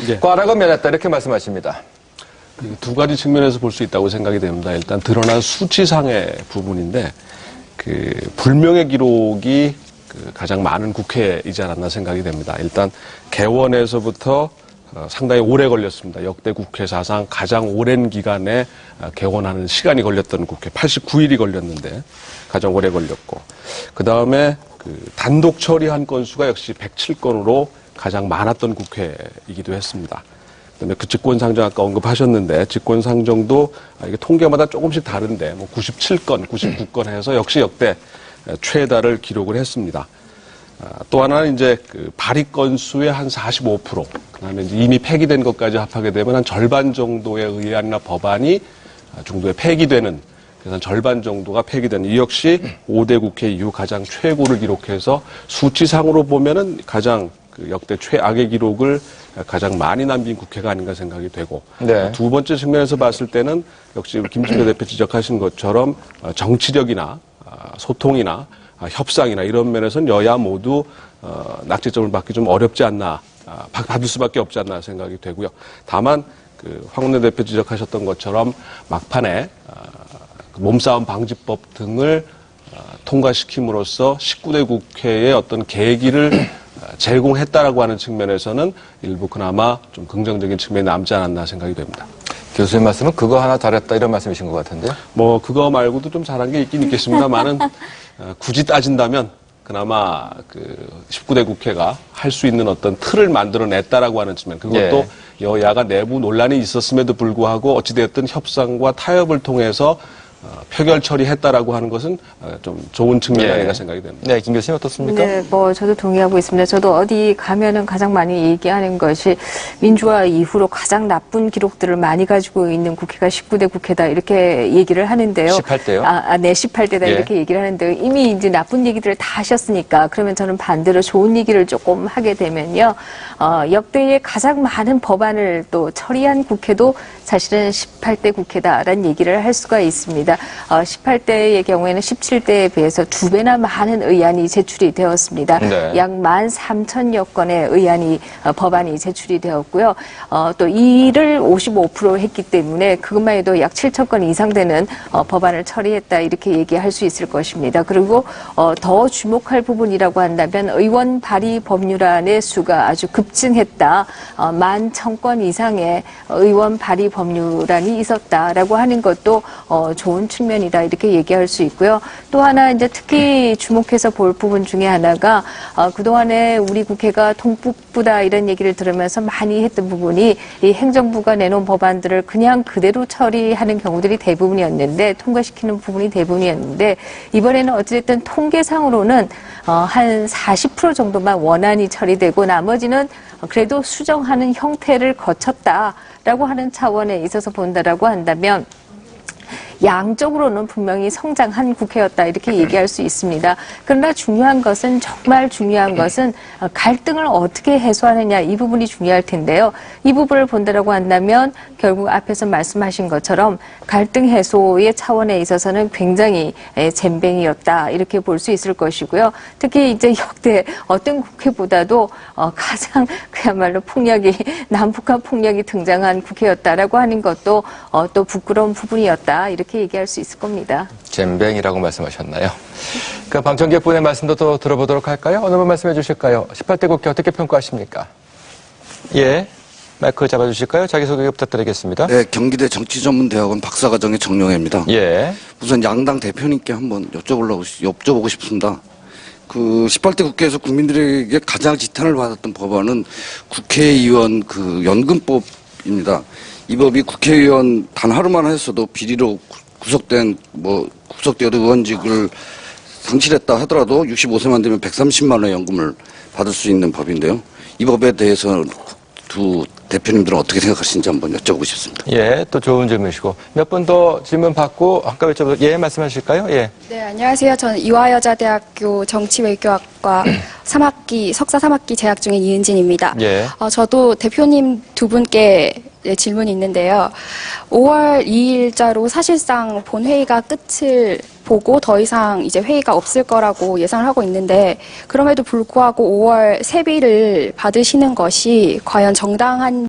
예. 과락은 면했다 이렇게 말씀하십니다. 두 가지 측면에서 볼 수 있다고 생각이 됩니다. 일단 드러난 수치상의 부분인데 불명예 기록이 가장 많은 국회이지 않았나 생각이 됩니다. 일단 개원에서부터 상당히 오래 걸렸습니다. 역대 국회 사상 가장 오랜 기간에 개원하는 시간이 걸렸던 국회 89일이 걸렸는데 가장 오래 걸렸고 그 다음에 단독 처리한 건수가 역시 107건으로 가장 많았던 국회이기도 했습니다. 그다음에 직권상정 아까 언급하셨는데 직권상정도 이게 통계마다 조금씩 다른데 97건, 99건 해서 역시 역대 최다를 기록을 했습니다. 또 하나는 이제 발의 건수의 한 45%, 그다음에 이제 이미 폐기된 것까지 합하게 되면 한 절반 정도의 의안이나 법안이 정도에 폐기되는, 그래서 한 절반 정도가 폐기되는, 이 역시 5대 국회 이후 가장 최고를 기록해서 수치상으로 보면은 가장 역대 최악의 기록을 가장 많이 남긴 국회가 아닌가 생각이 되고, 네. 두 번째 측면에서 봤을 때는 역시 김진표 대표 지적하신 것처럼 정치력이나 소통이나 협상이나 이런 면에서는 여야 모두 낙제점을 받기 좀 어렵지 않나, 받을 수밖에 없지 않나 생각이 되고요. 다만 황운하 대표 지적하셨던 것처럼 막판에 몸싸움 방지법 등을 통과시킴으로써 19대 국회의 어떤 계기를 제공했다라고 하는 측면에서는 일부 그나마 좀 긍정적인 측면이 남지 않았나 생각이 됩니다. 교수님 말씀은 그거 하나 잘했다 이런 말씀이신 것 같은데요? 그거 말고도 좀 잘한 게 있긴 있겠습니다만은 굳이 따진다면 그나마 19대 국회가 할 수 있는 어떤 틀을 만들어냈다라고 하는 측면, 그것도 예. 여야가 내부 논란이 있었음에도 불구하고 어찌되었든 협상과 타협을 통해서 표결 처리했다라고 하는 것은 좀 좋은 측면이 아닌가 생각이 됩니다. 네, 김 교수님 어떻습니까? 네, 저도 동의하고 있습니다. 저도 어디 가면은 가장 많이 얘기하는 것이 민주화 이후로 가장 나쁜 기록들을 많이 가지고 있는 국회가 19대 국회다 이렇게 얘기를 하는데요. 18대요? 네, 18대다 예. 이렇게 얘기를 하는데요. 이미 이제 나쁜 얘기들을 다 하셨으니까 그러면 저는 반대로 좋은 얘기를 조금 하게 되면요. 역대에 가장 많은 법안을 또 처리한 국회도 사실은 18대 국회다라는 얘기를 할 수가 있습니다. 18대의 경우에는 17대에 비해서 2배나 많은 의안이 제출이 되었습니다. 네. 약 13,000여 건의 법안이 제출이 되었고요. 또 이를 55% 했기 때문에 그것만 해도 약 7,000건 이상 되는 법안을 처리했다 이렇게 얘기할 수 있을 것입니다. 그리고 더 주목할 부분이라고 한다면 의원 발의 법률안의 수가 아주 급증했다. 11,000건 이상의 의원 발의 법률안이 있었다라고 하는 것도 좋은 측면이다 이렇게 얘기할 수 있고요. 또 하나 이제 특히 주목해서 볼 부분 중에 하나가 그동안에 우리 국회가 통북부다 이런 얘기를 들으면서 많이 했던 부분이 이 행정부가 내놓은 법안들을 그냥 그대로 처리하는 경우들이 대부분이었는데, 통과시키는 부분이 대부분이었는데, 이번에는 어찌됐든 통계상으로는 한 40% 정도만 원안이 처리되고 나머지는 그래도 수정하는 형태를 거쳤다라고 하는 차원에 있어서 본다라고 한다면 양적으로는 분명히 성장한 국회였다 이렇게 얘기할 수 있습니다. 그러나 정말 중요한 것은 갈등을 어떻게 해소하느냐, 이 부분이 중요할 텐데요. 이 부분을 본다라고 한다면 결국 앞에서 말씀하신 것처럼 갈등 해소의 차원에 있어서는 굉장히 잼뱅이였다 이렇게 볼 수 있을 것이고요. 특히 이제 역대 어떤 국회보다도 가장 그야말로 남북한 폭력이 등장한 국회였다라고 하는 것도 또 부끄러운 부분이었다 이렇게 얘기할 수 있을 겁니다. 잼뱅이라고 말씀하셨나요? 방청객분의 말씀도 또 들어보도록 할까요? 어느 분 말씀해 주실까요? 18대 국회 어떻게 평가하십니까? 예, 마이크 잡아주실까요? 자기소개 부탁드리겠습니다. 네, 경기대 정치전문대학원 박사과정의 정용혜입니다. 예. 우선 양당 대표님께 한번 여쭤보고 싶습니다. 18대 국회에서 국민들에게 가장 지탄을 받았던 법안은 국회의원 연금법입니다. 이 법이 국회의원 단 하루만 했어도 비리로 구속된 의원직을 상실했다 하더라도 65세만 되면 130만 원의 연금을 받을 수 있는 법인데요. 이 법에 대해서 두 대표님들은 어떻게 생각하시는지 한번 여쭤보고 싶습니다. 예, 또 좋은 질문이시고. 몇 분 더 질문 받고 아까 여쭤보고 예, 말씀하실까요? 예. 네, 안녕하세요. 저는 이화여자대학교 정치외교학과 석사 3학기 재학 중인 이은진입니다. 예. 저도 대표님 두 분께 질문이 있는데요. 5월 2일자로 사실상 본회의가 끝을 보고 더 이상 이제 회의가 없을 거라고 예상을 하고 있는데, 그럼에도 불구하고 5월 세비를 받으시는 것이 과연 정당한